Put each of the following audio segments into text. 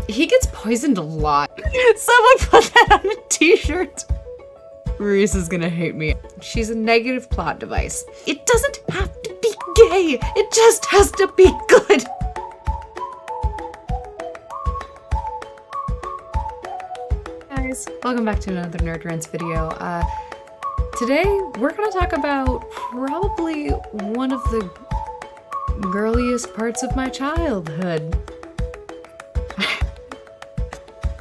He gets poisoned a lot. Someone put that on a t-shirt. Reese is gonna hate me. She's a negative plot device. It doesn't have to be gay. It just has to be good. Guys, welcome back to another Nerd Rants video. Today we're gonna talk about probably one of the girliest parts of my childhood.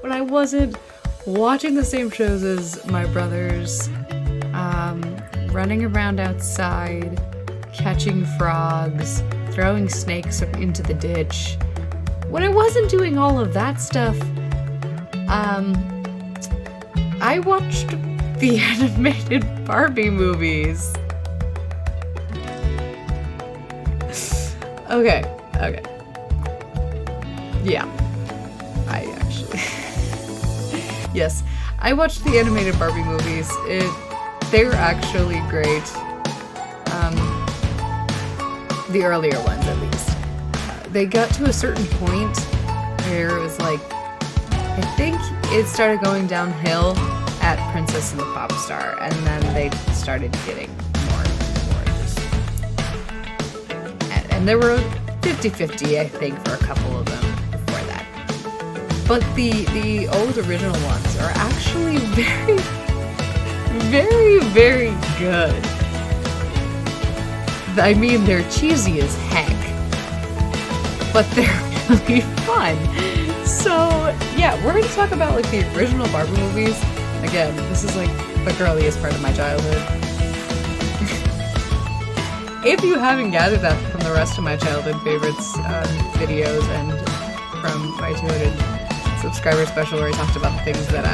When I wasn't watching the same shows as my brothers, running around outside, catching frogs, throwing snakes into the ditch. When I wasn't doing all of that stuff, I watched the animated Barbie movies. Okay. Yeah, I actually... Yes, I watched the animated Barbie movies. They were actually great. The earlier ones, at least. They got to a certain point where it was like, I think it started going downhill at Princess and the Pop Star, and then they started getting more just... And there were 50-50, I think, for a couple of them before that. But the old original ones are actually very good. I mean, they're cheesy as heck, but they're really fun. So yeah, we're gonna talk about like the original Barbie movies. Again, this is like the girliest part of my childhood. If you haven't gathered that from the rest of my childhood favorites videos and from my 200 subscriber special where I talked about the things that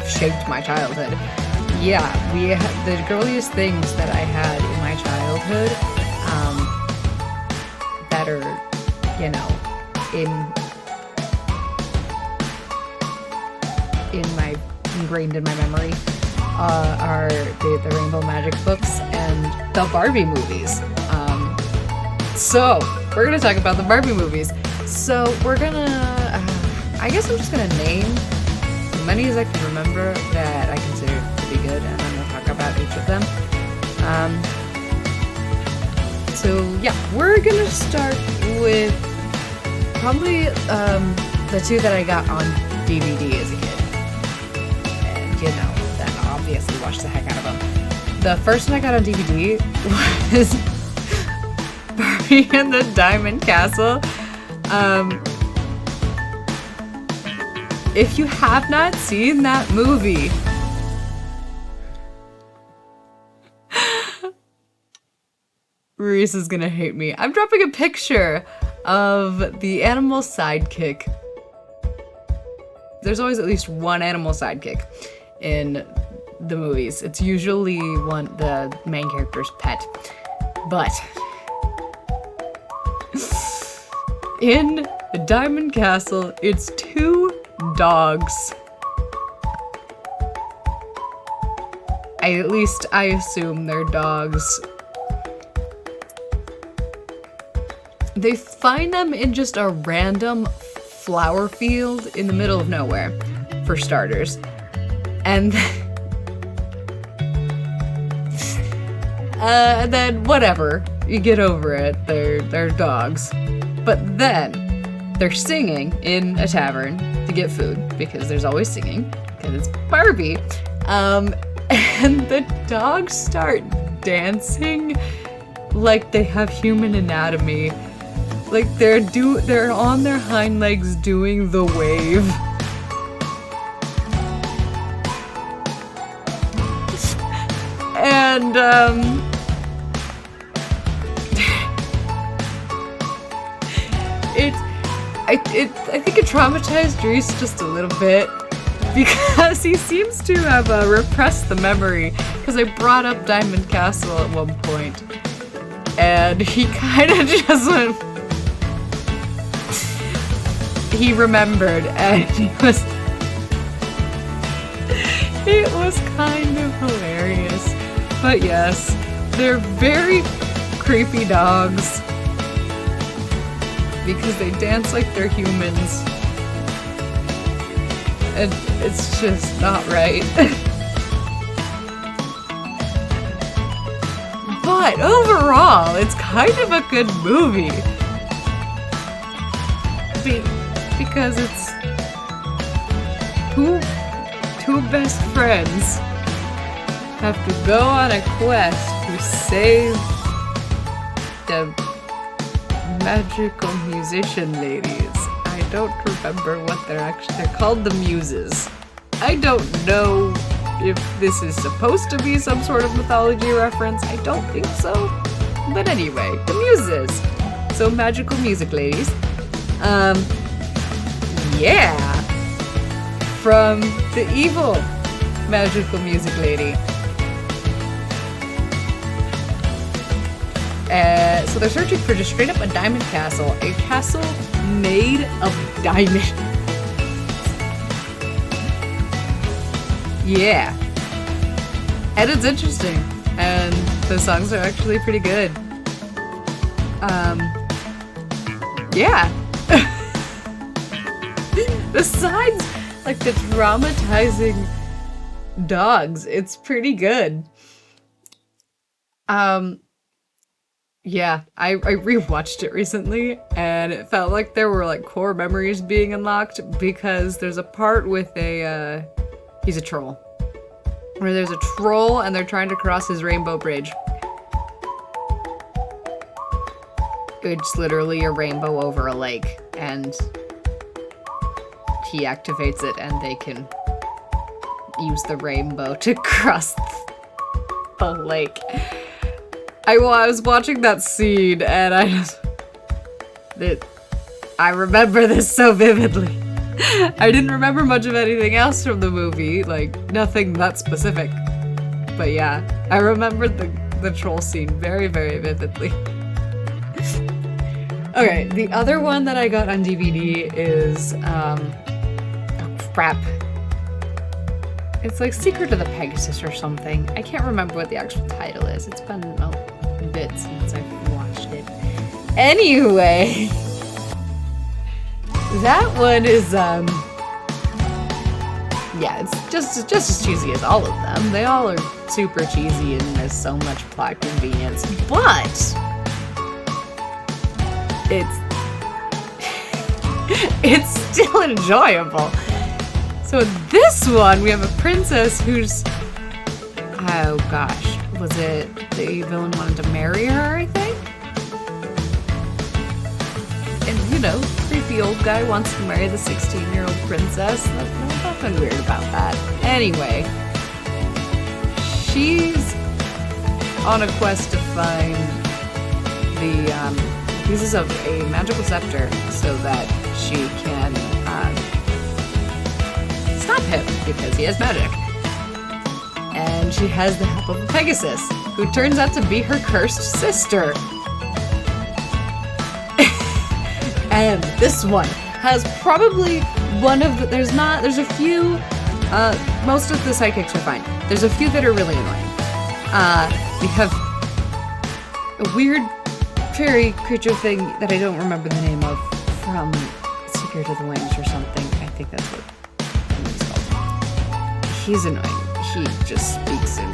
shaped my childhood. Yeah, we had the girliest things that I had in my childhood that are, ingrained in my memory are the Rainbow Magic books and the Barbie movies. So we're gonna talk about the Barbie movies. So we're gonna, I guess I'm just gonna name as many as I can remember that I consider to be good, and then we'll talk about each of them. So yeah, we're gonna start with probably the two that I got on DVD as a kid. And then obviously watched the heck out of them. The first one I got on DVD was Barbie and the Diamond Castle. If you have not seen that movie, Reese is gonna hate me. I'm dropping a picture of the animal sidekick. There's always at least one animal sidekick in the movies. It's usually the main character's pet. But in the Diamond Castle, it's two dogs. I assume they're dogs. They find them in just a random flower field in the middle of nowhere, for starters. And then whatever, you get over it, they're dogs. But then they're singing in a tavern to get food, because there's always singing, because it's Barbie. And the dogs start dancing like they have human anatomy. Like they're on their hind legs doing the wave. And I think it traumatized Reese just a little bit, because he seems to have repressed the memory, because I brought up Diamond Castle at one point, and he kind of just went... He remembered, and it was kind of hilarious. But yes, they're very creepy dogs. because they dance like they're humans. And it's just not right. But overall, it's kind of a good movie. Because it's two best friends have to go on a quest to save the magical musician ladies. I don't remember what they're called, the Muses. I don't know if this is supposed to be some sort of mythology reference. I don't think so. But anyway, the Muses. So magical music ladies. Yeah. From the evil magical music lady. So they're searching for just straight up a diamond castle. A castle made of diamonds. Yeah. And it's interesting. And the songs are actually pretty good. Yeah. Besides, like, the traumatizing dogs, it's pretty good. Yeah, I rewatched it recently, and it felt like there were, like, core memories being unlocked, because there's a part with he's a troll. Where there's a troll, and they're trying to cross his rainbow bridge. It's literally a rainbow over a lake, and he activates it, and they can use the rainbow to cross the lake. I was watching that scene, and I remember this so vividly. I didn't remember much of anything else from the movie, like, nothing that specific. But yeah, I remembered the troll scene very, very vividly. Okay, the other one that I got on DVD is, oh crap. It's like Secret of the Pegasus or something. I can't remember what the actual title is. It's been a bit since I've watched it. Anyway, that one is, yeah, it's just as cheesy as all of them. They all are super cheesy and there's so much plot convenience, but it's still enjoyable. So in this one, we have a princess who's, oh gosh, was it the villain wanted to marry her, I think? And, you know, creepy old guy wants to marry the 16-year-old princess. There's nothing weird about that. Anyway, she's on a quest to find the pieces of a magical scepter so that she can stop him because he has magic. And she has the help of a Pegasus, who turns out to be her cursed sister. And this one has probably one of the, there's a few, most of the sidekicks are fine. There's a few that are really annoying. We have a weird fairy creature thing that I don't remember the name of from Secret of the Wings or something. I think that's what he's called. He's annoying. He just speaks in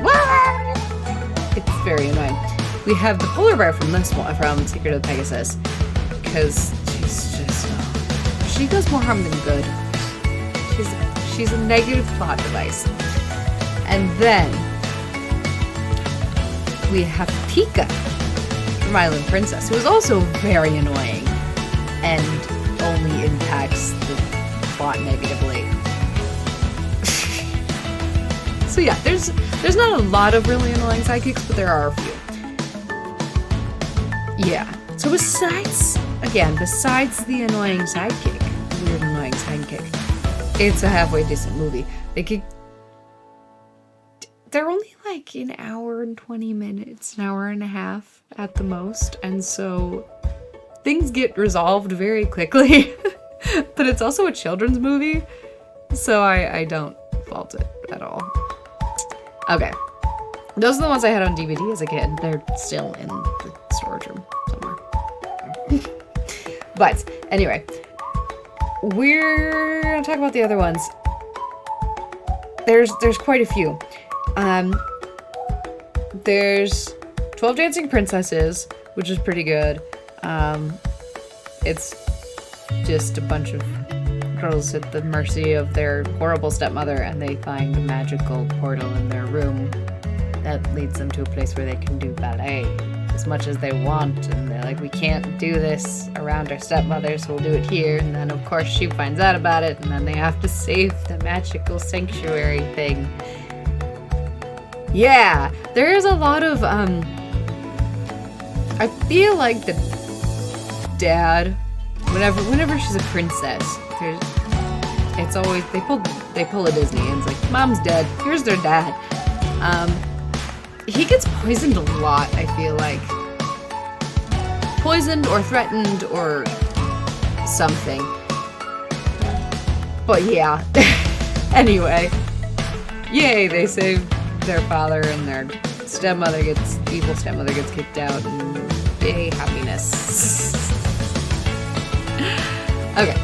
it's very annoying. We have the polar bear from this one, from Secret of the Pegasus, because she's just she does more harm than good. She's a negative plot device. And then we have Pika from Island Princess, who is also very annoying and only impacts the plot negatively. So yeah, there's not a lot of really annoying sidekicks, but there are a few. Yeah. So besides the annoying sidekick, weird annoying sidekick, it's a halfway decent movie. They're only like an hour and 20 minutes, an hour and a half at the most, and so things get resolved very quickly. But it's also a children's movie, so I don't fault it at all. Okay. Those are the ones I had on DVD as a kid. They're still in the storage room somewhere. But anyway, we're gonna talk about the other ones. There's quite a few. There's 12 Dancing Princesses, which is pretty good. It's just a bunch of girls at the mercy of their horrible stepmother, and they find a magical portal in their room that leads them to a place where they can do ballet as much as they want, and they're like, we can't do this around our stepmother, so we'll do it here. And then of course she finds out about it, and then they have to save the magical sanctuary thing. Yeah, there is a lot of I feel like the dad, whenever she's a princess, it's always they pull a Disney, and it's like, mom's dead, here's their dad. He gets poisoned a lot, I feel like. Poisoned or threatened or something. But yeah. Anyway. Yay, they save their father, and their evil stepmother gets kicked out, and yay, happiness. Okay.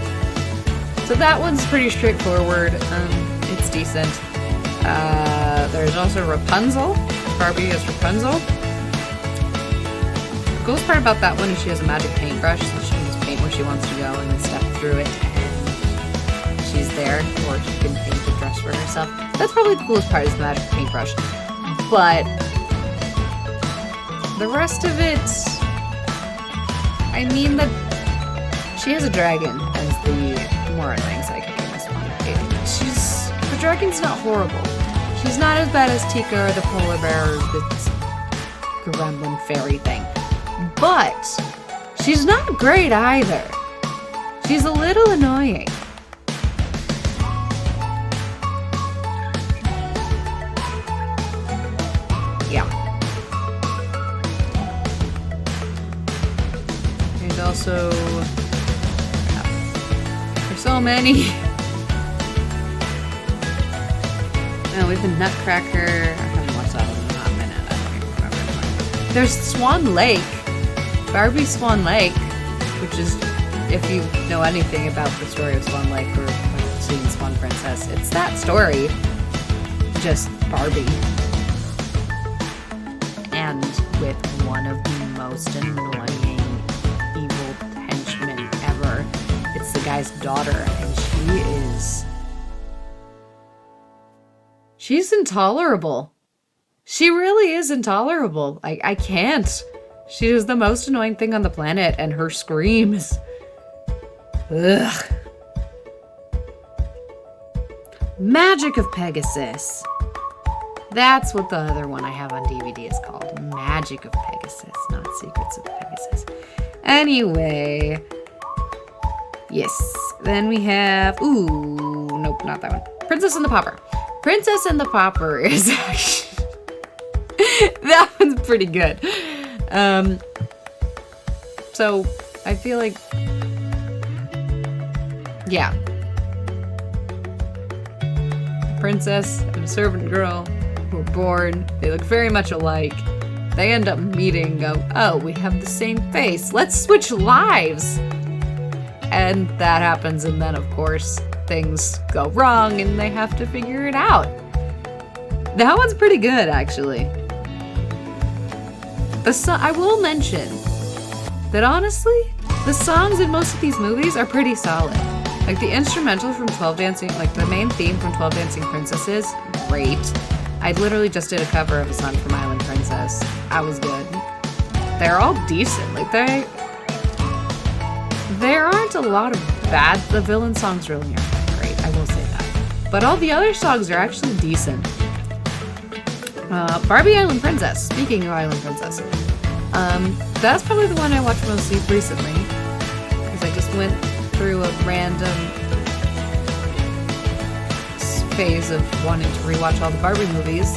So that one's pretty straightforward. It's decent. There's also Rapunzel. Barbie is Rapunzel. The coolest part about that one is she has a magic paintbrush, so she can just paint where she wants to go and then step through it, and she's there, or she can paint a dress for herself. That's probably the coolest part, is the magic paintbrush. But the rest of it, I mean, she has a dragon as the more annoying sidekick in this one. The dragon's not horrible. She's not as bad as Tika or the polar bear or the gremlin fairy thing. But she's not great either. She's a little annoying. Yeah. There's also... there's so many. No, we have the Nutcracker. I haven't watched that one in a hot minute. I don't even remember. There's Swan Lake. Barbie Swan Lake, which is, if you know anything about the story of Swan Lake or seen Swan Princess, it's that story. Just Barbie. And with one of the most annoying evil henchmen ever. It's the guy's daughter, and she's intolerable. She really is intolerable. I can't. She is the most annoying thing on the planet, and her screams. Ugh. Magic of Pegasus. That's what the other one I have on DVD is called. Magic of Pegasus, not Secrets of Pegasus. Anyway. Yes. Then we have... ooh, nope, not that one. Princess and the Pauper. Princess and the Pauper is actually... that one's pretty good. So, I feel like... yeah. A princess and a servant girl who are born. They look very much alike. They end up meeting and go, oh, we have the same face. Let's switch lives. And that happens, and then, of course, things go wrong, and they have to figure it out. That one's pretty good, actually. I will mention that, honestly, the songs in most of these movies are pretty solid. Like, the instrumental from 12 Dancing, like, the main theme from 12 Dancing Princesses, great. I literally just did a cover of a song from Island Princess. That was good. They're all decent. Like, there aren't a lot of bad... the villain songs really aren't great, I will say that. But all the other songs are actually decent. Barbie Island Princess. Speaking of Island Princess. That's probably the one I watched mostly recently. Because I just went through a random phase of wanting to rewatch all the Barbie movies.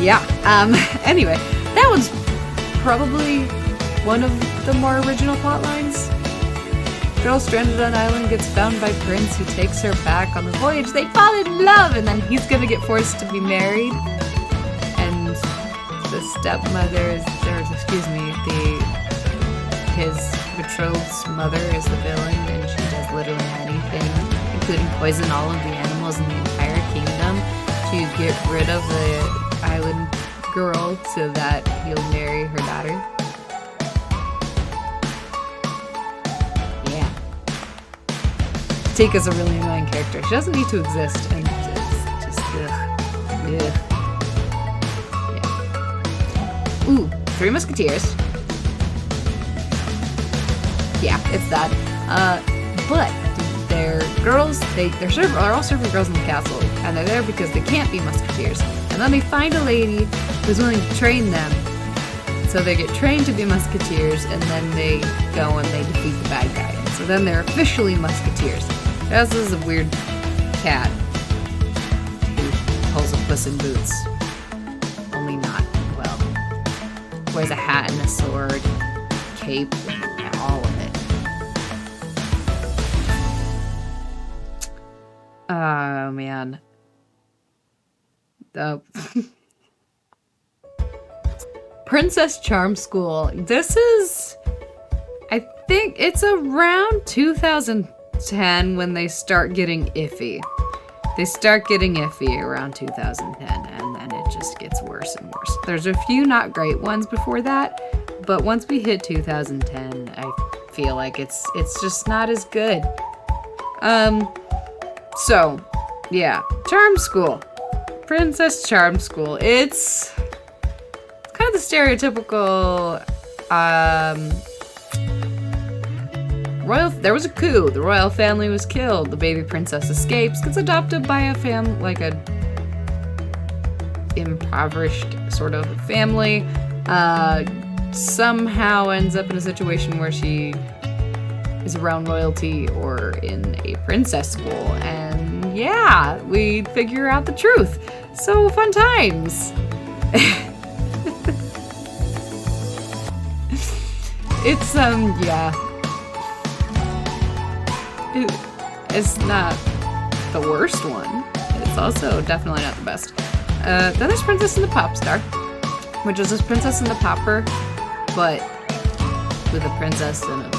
Yeah. Anyway, that one's probably one of the more original plot lines. Girl stranded on island gets found by prince who takes her back on the voyage. They fall in love, and then he's gonna get forced to be married. And the stepmother is, his betrothed's mother is the villain, and she does literally anything, including poison all of the animals in the entire kingdom to get rid of the island girl so that he'll marry her daughter. Yeah. Tika's a really annoying character. She doesn't need to exist, and it's just ugh. Yeah. Ooh, Three Musketeers. Yeah, it's that. But they're girls. They're all servant girls in the castle, and they're there because they can't be musketeers. And then they find a lady who's willing to train them. So they get trained to be musketeers, and then they go and they defeat the bad guy. And so then they're officially musketeers. This is a weird cat who pulls a Puss in Boots. Only not, well, wears a hat and a sword, cape, and all of it. Oh, man. Princess Charm School. This is, I think it's around 2010 when they start getting iffy. They start getting iffy around 2010, and then it just gets worse and worse. There's a few not great ones before that, but once we hit 2010, I feel like it's just not as good. So, yeah, Charm School. Princess Charm School. It's kind of the stereotypical, there was a coup. The royal family was killed. The baby princess escapes, gets adopted by a impoverished sort of family. Somehow ends up in a situation where she is around royalty or in a princess school, and yeah, we figure out the truth. So fun times. It's yeah. It's not the worst one. It's also definitely not the best. Then there's Princess and the Pop Star, which is this Princess and the Popper, but with a princess and a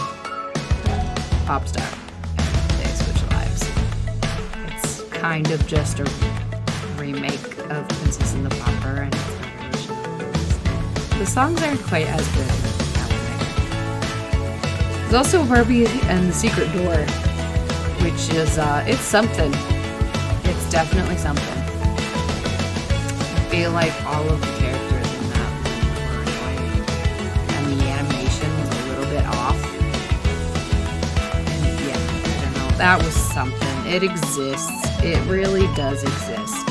pop star. They switch lives. It's kind of just a remake of Princess and the Popper, and it's not really. The songs aren't quite as good. There's also Barbie and the Secret Door, which is, it's something. It's definitely something. I feel like all of the characters in that were annoying, and the animation was a little bit off. And yeah, I don't know, that was something. It exists. It really does exist.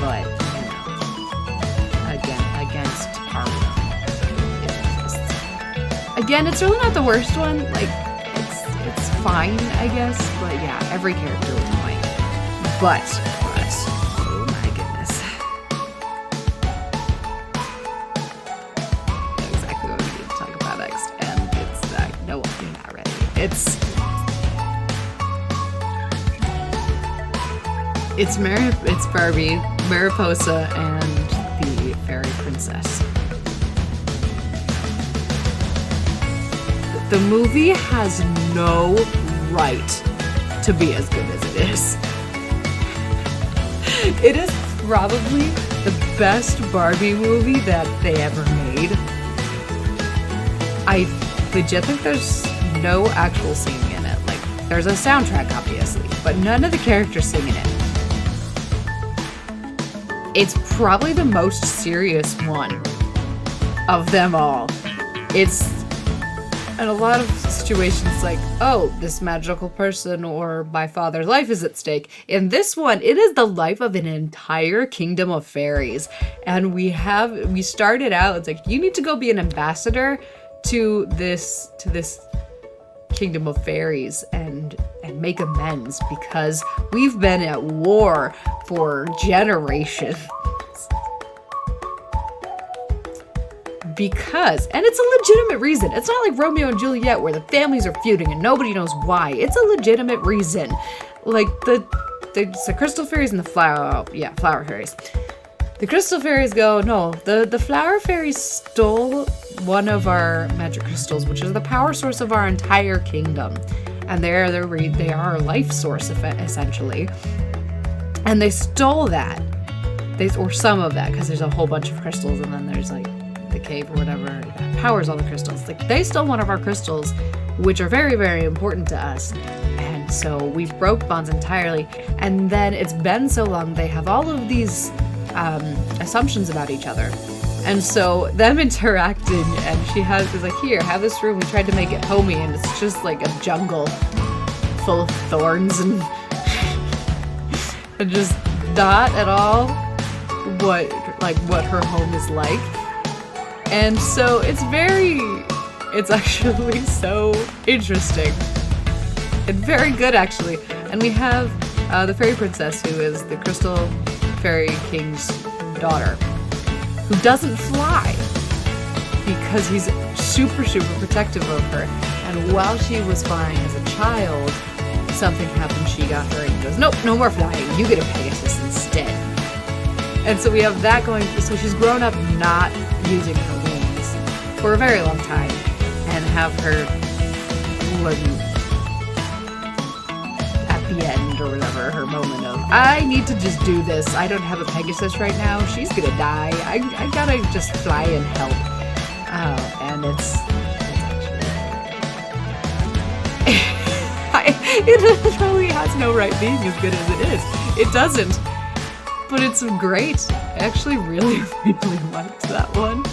But, you know, again, against our will, it exists. Again, it's really not the worst one. Like, it's fine, I guess. But yeah, every character was annoying. But, oh my goodness. I know exactly what we need to talk about next. And it's, no, you're not ready. It's Barbie, Mariposa, and the Fairy Princess. The movie has no right to be as good as it is. It is probably the best Barbie movie that they ever made. I legit think there's no actual singing in it. Like, there's a soundtrack, obviously, but none of the characters sing in it. It's probably the most serious one of them all. It's in a lot of situations like, oh, this magical person or my father's life is at stake. In this one, it is the life of an entire kingdom of fairies. And we started out, it's like, you need to go be an ambassador to this kingdom of fairies and make amends because we've been at war for generations. Because, and it's a legitimate reason. It's not like Romeo and Juliet where the families are feuding and nobody knows why. It's a legitimate reason. Like the crystal fairies and the flower fairies. The crystal fairies go, no, the flower fairies stole one of our magic crystals, which is the power source of our entire kingdom. And they are our life source, essentially. And they stole that. Or some of that, because there's a whole bunch of crystals, and then there's like the cave or whatever that powers all the crystals. Like, they stole one of our crystals, which are very, very important to us. And so we broke bonds entirely. And then it's been so long, they have all of these assumptions about each other. And so them interacting, and she's like, here, have this room. We tried to make it homey, and it's just like a jungle full of thorns and and just not at all what her home is like. And so it's actually so interesting and very good, actually. And we have the fairy princess, who is the crystal fairy king's daughter, who doesn't fly because he's super, super protective of her. And while she was flying as a child, something happened, she got hurt, and he goes, nope, no more flying, you get a Pegasus instead. And so we have that going, so she's grown up not using her wings for a very long time, and have her, at the end or whatever, her moment of, I need to just do this, I don't have a Pegasus right now, she's gonna die, I gotta just fly and help. And it's it probably has no right being as good as it is. It doesn't. But it's great. I actually really, really liked that one.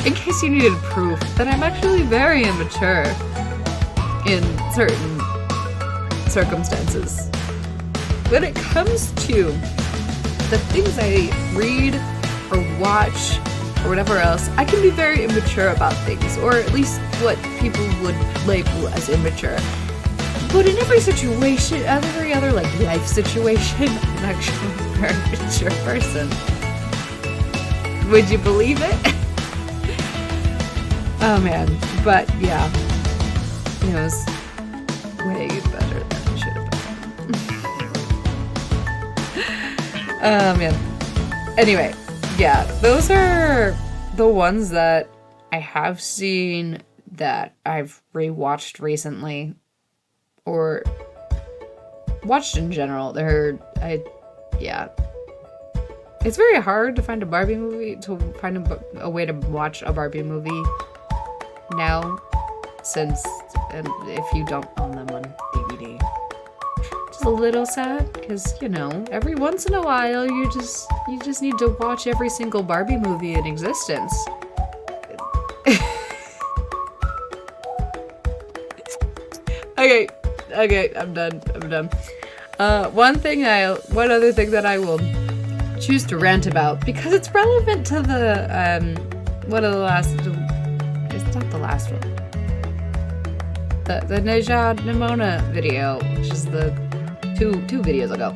In case you needed proof that I'm actually very immature in certain circumstances. When it comes to the things I read or watch or whatever else, I can be very immature about things, or at least what people would label as immature. But in every situation, every other like life situation, I'm actually a very mature person. Would you believe it? Oh man, but yeah, it was way better than it should have been. Oh man. Anyway. Yeah, those are the ones that I have seen that I've rewatched recently, or watched in general. It's very hard to find a Barbie movie, to find a way to watch a Barbie movie now, since if you don't own them on DVD. It's a little sad, because, you know, every once in a while you just need to watch every single Barbie movie in existence. Okay, I'm done. One other thing that I will choose to rant about, because it's relevant to the it's not the last one. The Neja Nimona video, which is the two videos ago.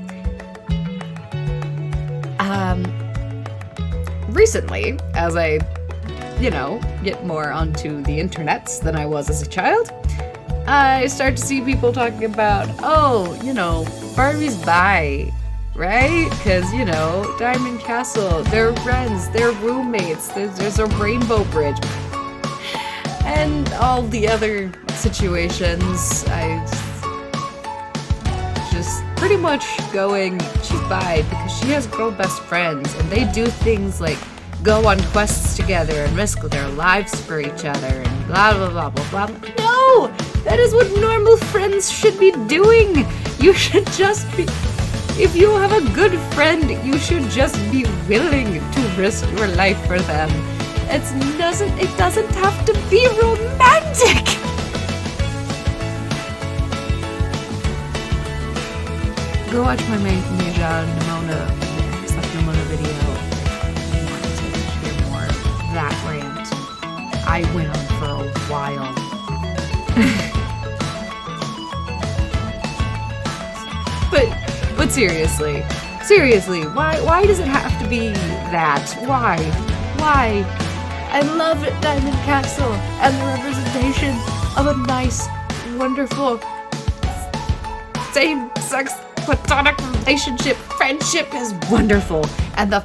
Recently, as I, get more onto the internets than I was as a child, I start to see people talking about, Barbie's bi, right? Because, Diamond Castle, they're friends, they're roommates, there's a rainbow bridge, and all the other situations. I just pretty much going, she's bi because she has girl best friends, and they do things like go on quests together and risk their lives for each other and blah blah blah blah blah. No! That is what normal friends should be doing! You should just be... If you have a good friend, you should just be willing to risk your life for them. It doesn't have to be romantic! Go watch my Neja Nimona video if you want to hear more of that rant. I went on for a while. But seriously, why does it have to be that? Why? I love Diamond Castle and the representation of a nice, wonderful same-sex platonic relationship, friendship is wonderful. And I'm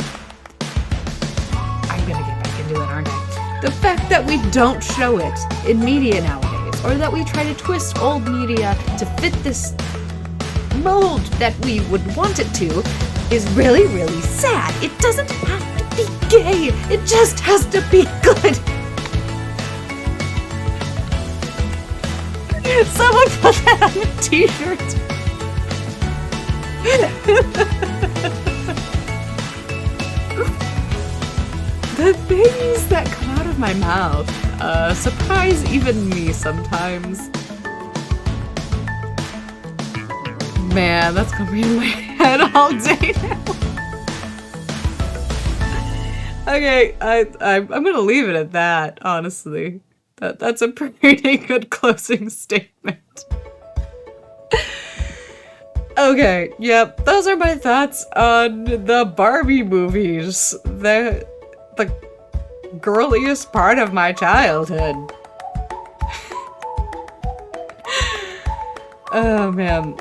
gonna get back into it, aren't I? The fact that we don't show it in media nowadays, or that we try to twist old media to fit this mold that we would want it to, is really, really sad. It doesn't have to be gay. It just has to be good. Someone put that on a t-shirt. The things that come out of my mouth surprise even me sometimes. Man, that's gonna be in my head all day now. Okay, I'm gonna leave it at that, honestly. That's a pretty good closing statement. Okay, yep, those are my thoughts on the Barbie movies. The girliest part of my childhood. Oh man.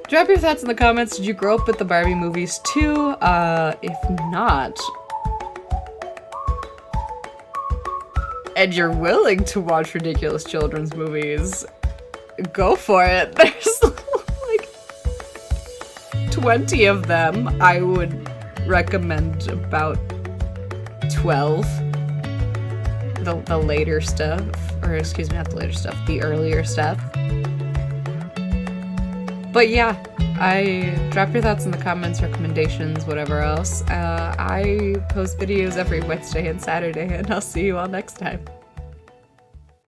Drop your thoughts in the comments. Did you grow up with the Barbie movies too? If not, and you're willing to watch ridiculous children's movies, go for it. There's like 20 of them. I would recommend about 12. The later stuff, or excuse me, not the later stuff, the earlier stuff. But yeah, drop your thoughts in the comments, recommendations, whatever else. I post videos every Wednesday and Saturday, and I'll see you all next time.